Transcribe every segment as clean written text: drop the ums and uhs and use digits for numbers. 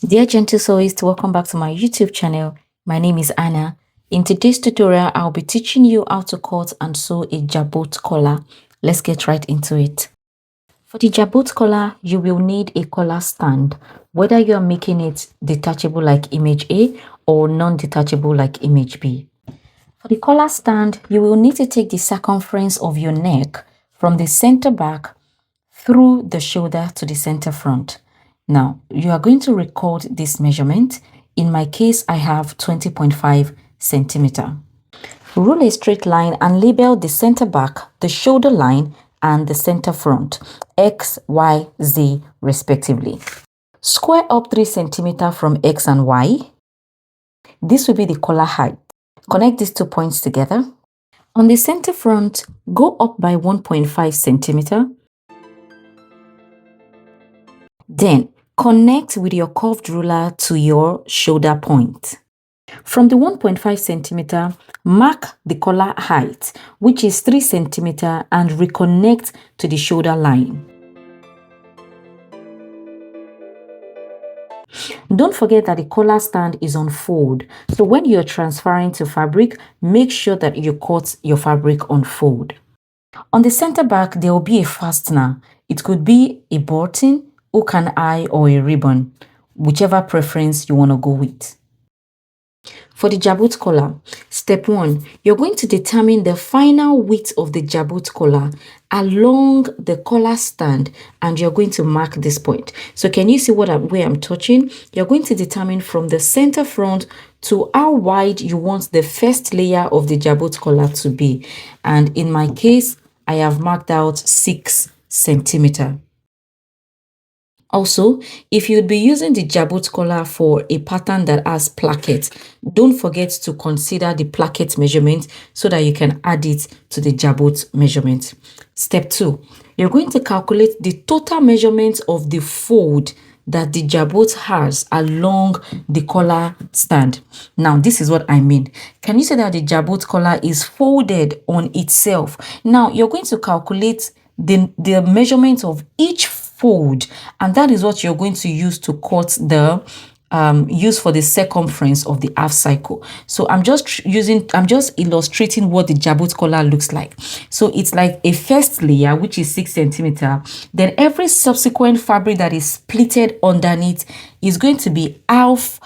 Dear gentle sewist, welcome back to my YouTube channel. My name is Anna. In today's tutorial, I'll be teaching you how to cut and sew a jabot collar. Let's get right into it. For the jabot collar, you will need a collar stand, whether you are making it detachable like image A or non-detachable like image B. For the collar stand, you will need to take the circumference of your neck from the center back through the shoulder to the center front. Now, you are going to record this measurement. In my case, I have 20.5 centimeter. Rule a straight line and label the center back, the shoulder line, and the center front, X, Y, Z, respectively. Square up 3 centimeter from X and Y. This will be the collar height. Connect these 2 points together. On the center front, go up by 1.5 centimeter. Then, connect with your curved ruler to your shoulder point. From the 1.5 centimeter, mark the collar height, which is 3 centimeter, and reconnect to the shoulder line. Don't forget that the collar stand is on fold, so when you're transferring to fabric, make sure that you cut your fabric on fold. On the center back, there will be a fastener. It could be a button, hook and eye, or a ribbon, whichever preference you want to go with. For the jabot collar, step 1, you're going to determine the final width of the jabot collar along the collar stand, and you're going to mark this point. So can you see where I'm touching? You're going to determine from the center front to how wide you want the first layer of the jabot collar to be. And in my case, I have marked out 6 centimeter. Also, if you'd be using the jabot collar for a pattern that has placket, don't forget to consider the placket measurement so that you can add it to the jabot measurement. Step 2, you're going to calculate the total measurement of the fold that the jabot has along the collar stand. Now, this is what I mean. Can you say that the jabot collar is folded on itself? Now, you're going to calculate the measurement of each fold, and that is what you're going to use to cut the use for the circumference of the half cycle. So I'm just illustrating what the jabot collar looks like. So it's like a first layer, which is 6 centimeter. Then every subsequent fabric that is splitted underneath is going to be half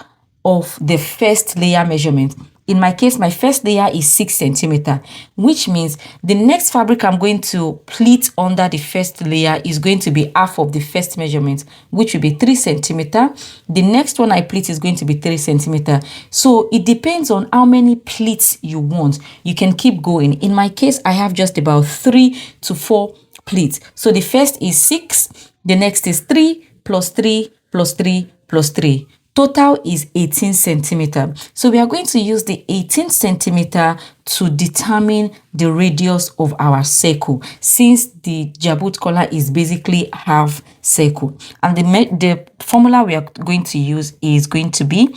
of the first layer measurement. In my case, my first layer is 6 centimeter, which means the next fabric I'm going to pleat under the first layer is going to be half of the first measurement, which will be 3 centimeter. The next one I pleat is going to be 3 centimeter. So it depends on how many pleats you want. You can keep going. In my case, I have just about 3 to 4 pleats. So the first is 6, the next is 3 plus 3 plus 3 plus 3. Total is 18 centimeter. So we are going to use the 18 centimeter to determine the radius of our circle, since the jabot collar is basically half circle. And the formula we are going to use is going to be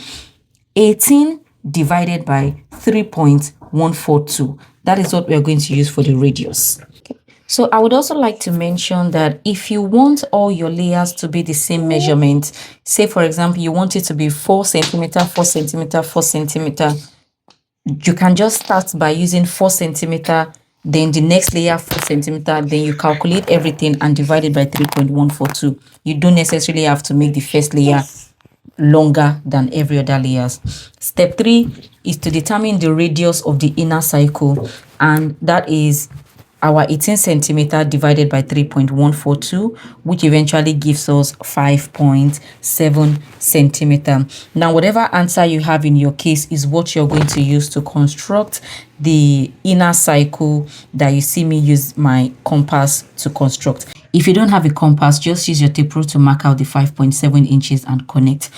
18 divided by 3.142. That is what we are going to use for the radius. So I would also like to mention that if you want all your layers to be the same measurement, say for example, you want it to be 4 centimeter, 4 centimeter, 4 centimeter, you can just start by using 4 centimeter, then the next layer 4 centimeter, then you calculate everything and divide it by 3.142. You don't necessarily have to make the first layer longer than every other layers. Step 3 is to determine the radius of the inner cycle, and that is our 18 centimeter divided by 3.142, which eventually gives us 5.7 centimeter. Now, whatever answer you have in your case is what you're going to use to construct the inner cycle that you see me use my compass to construct. If you don't have a compass, just use your tape rule to mark out the 5.7 inches and connect.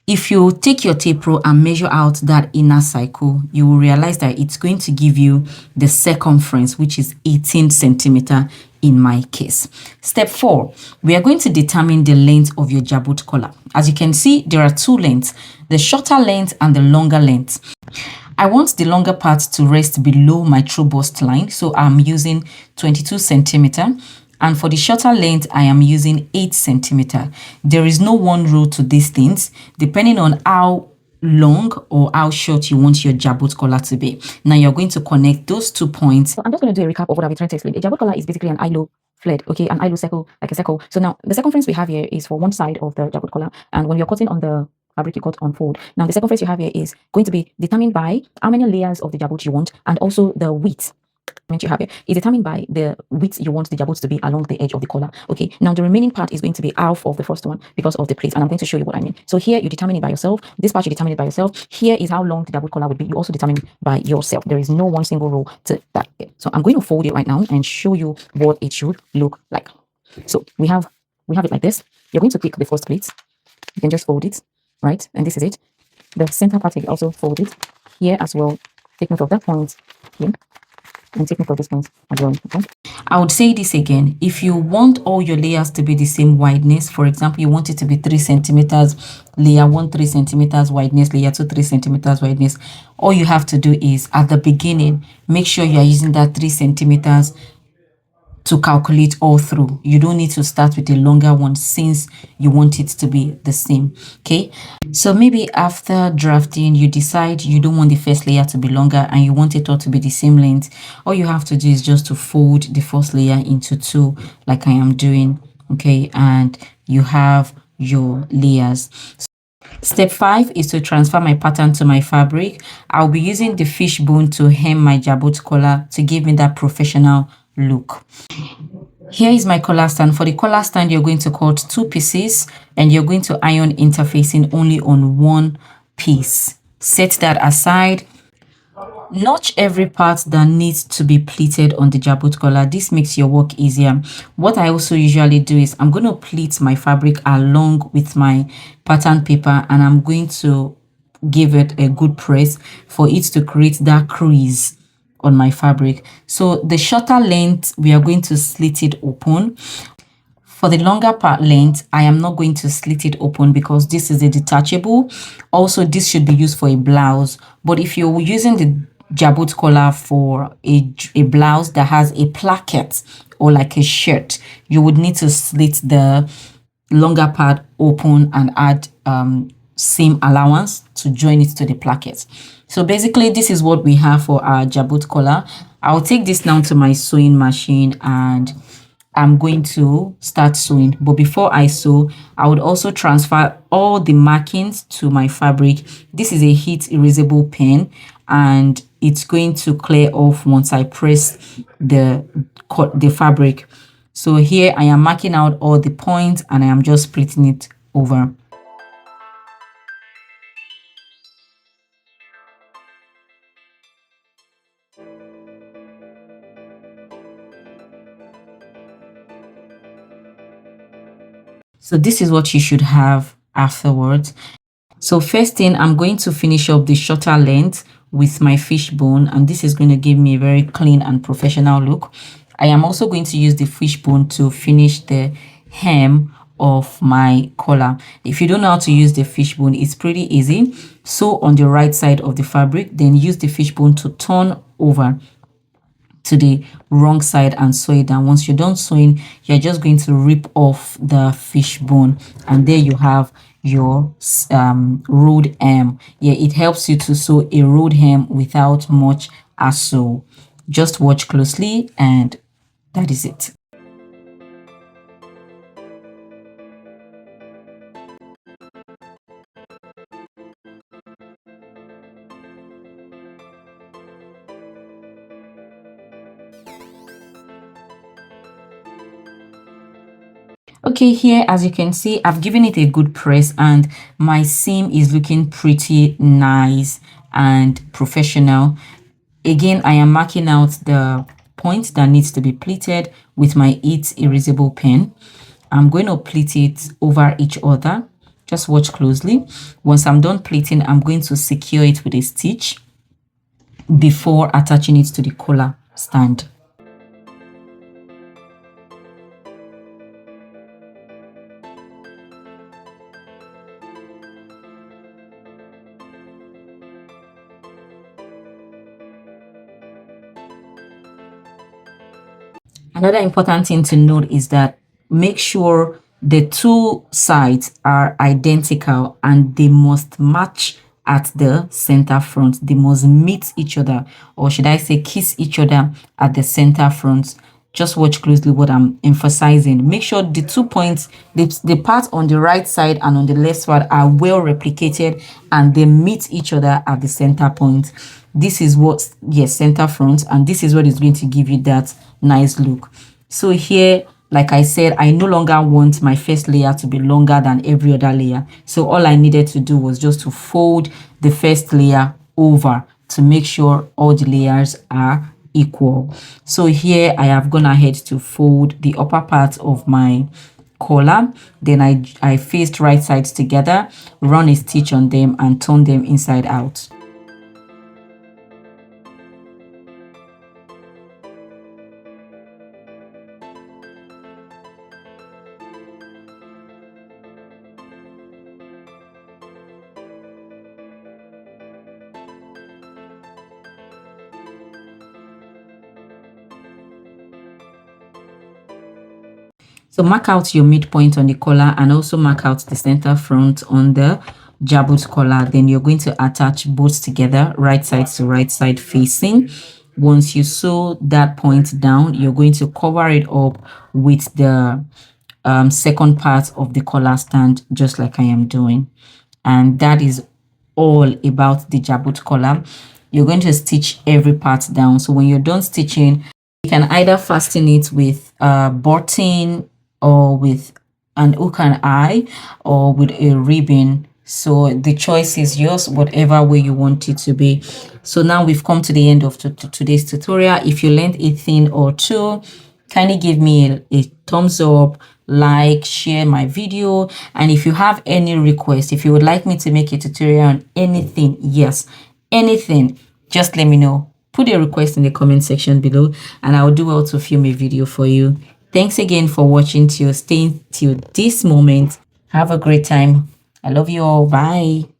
If you take your tape rule and measure out that inner cycle, you will realize that it's going to give you the circumference, which is 18 centimeter in my case. Step 4, we are going to determine the length of your jabot collar. As you can see, there are 2 lengths, the shorter length and the longer length. I want the longer part to rest below my true bust line, so I'm using 22 centimeter. And for the shorter length, I am using 8 centimeter. There is no one rule to these things, depending on how long or how short you want your jabot collar to be. Now you're going to connect those 2 points. So I'm just going to do a recap of what I've been trying to explain. A jabot collar is basically an eye-low flared, okay, an eye-low circle, like a circle. So now the circumference we have here is for one side of the jabot collar, and when you're cutting on the fabric, you cut on fold. Now the circumference you have here is going to be determined by how many layers of the jabot you want, and also the width you have here is determined by the width you want the jabot to be along the edge of the collar. Okay, now the remaining part is going to be half of the first one because of the pleats, and I'm going to show you what I mean. So here you determine it by yourself. This part you determine it by yourself. Here is how long the jabot collar would be. You also determine it by yourself. There is no one single rule to that. So I'm going to fold it right now and show you what it should look like. So we have it like this. You're going to pick the first pleat. You can just fold it, right? And this is it. The center part you also fold it here as well. Take note of that point here. And take note of this point as well. Okay. I would say this again. If you want all your layers to be the same wideness, for example, you want it to be 3 centimeters, layer 1 3 centimeters wideness, layer 2 3 centimeters wideness, all you have to do is at the beginning, make sure you are using that 3 centimeters to calculate all through. You don't need to start with a longer one since you want it to be the same. Okay, so maybe after drafting you decide you don't want the first layer to be longer and you want it all to be the same length. All you have to do is just to fold the first layer into 2 like I am doing. Okay, and you have your layers. Step 5 is to transfer my pattern to my fabric. I'll be using the fishbone to hem my jabot collar to give me that professional look. Here is my collar stand. For the collar stand, you're going to cut 2 pieces and you're going to iron interfacing only on 1 piece. Set that aside. Notch every part that needs to be pleated on the jabot collar. This makes your work easier. What I also usually do is I'm going to pleat my fabric along with my pattern paper and I'm going to give it a good press for it to create that crease on my fabric. So the shorter length, we are going to slit it open. For the longer part length, I am not going to slit it open because this is a detachable. Also, this should be used for a blouse. But if you're using the jabot collar for a blouse that has a placket or like a shirt, you would need to slit the longer part open and add seam allowance to join it to the placket. So basically this is what we have for our jabot collar. I'll take this down to my sewing machine and I'm going to start sewing. But before I sew, I would also transfer all the markings to my fabric. This is a heat erasable pen and it's going to clear off once I press the fabric. So here I am marking out all the points and I am just splitting it over. So this is what you should have afterwards. So first thing, I'm going to finish up the shorter length with my fishbone, and this is going to give me a very clean and professional look. I am also going to use the fishbone to finish the hem of my collar. If you don't know how to use the fishbone, it's pretty easy. Sew on the right side of the fabric, then use the fishbone to turn over to the wrong side and sew it down. Once you're done sewing, you're just going to rip off the fishbone and there you have your rolled hem. Yeah, it helps you to sew a rolled hem without much hassle. Just watch closely and that is it. Okay, here as you can see, I've given it a good press and my seam is looking pretty nice and professional. Again, I am marking out the point that needs to be pleated with my heat erasable pen. I'm going to pleat it over each other. Just watch closely. Once I'm done pleating, I'm going to secure it with a stitch before attaching it to the collar stand. Another important thing to note is that make sure the two sides are identical and they must match at the center front. They must meet each other, or should I say kiss each other at the center front. Just watch closely what I'm emphasizing. Make sure the 2 points, the part on the right side and on the left side are well replicated and they meet each other at the center point. This is what, yes, center front, and this is what is going to give you that nice look. So here, like I said, I no longer want my first layer to be longer than every other layer. So all I needed to do was just to fold the first layer over to make sure all the layers are equal. So here I have gone ahead to fold the upper part of my collar. Then I faced right sides together, run a stitch on them and turn them inside out. So mark out your midpoint on the collar and also mark out the center front on the Jabot collar. Then you're going to attach both together, right side to right side facing. Once you sew that point down, you're going to cover it up with the second part of the collar stand, just like I am doing. And that is all about the Jabot collar. You're going to stitch every part down. So when you're done stitching, you can either fasten it with button or with an hook and eye or with a ribbon. So the choice is yours, whatever way you want it to be. So now we've come to the end of today's tutorial. If you learned a thing or two, kindly give me a thumbs up, like, share my video. And if you have any request, if you would like me to make a tutorial on anything, yes, anything, just let me know. Put a request in the comment section below and I'll do well to film a video for you. Thanks again for watching till staying till this moment. Have a great time. I love you all. Bye.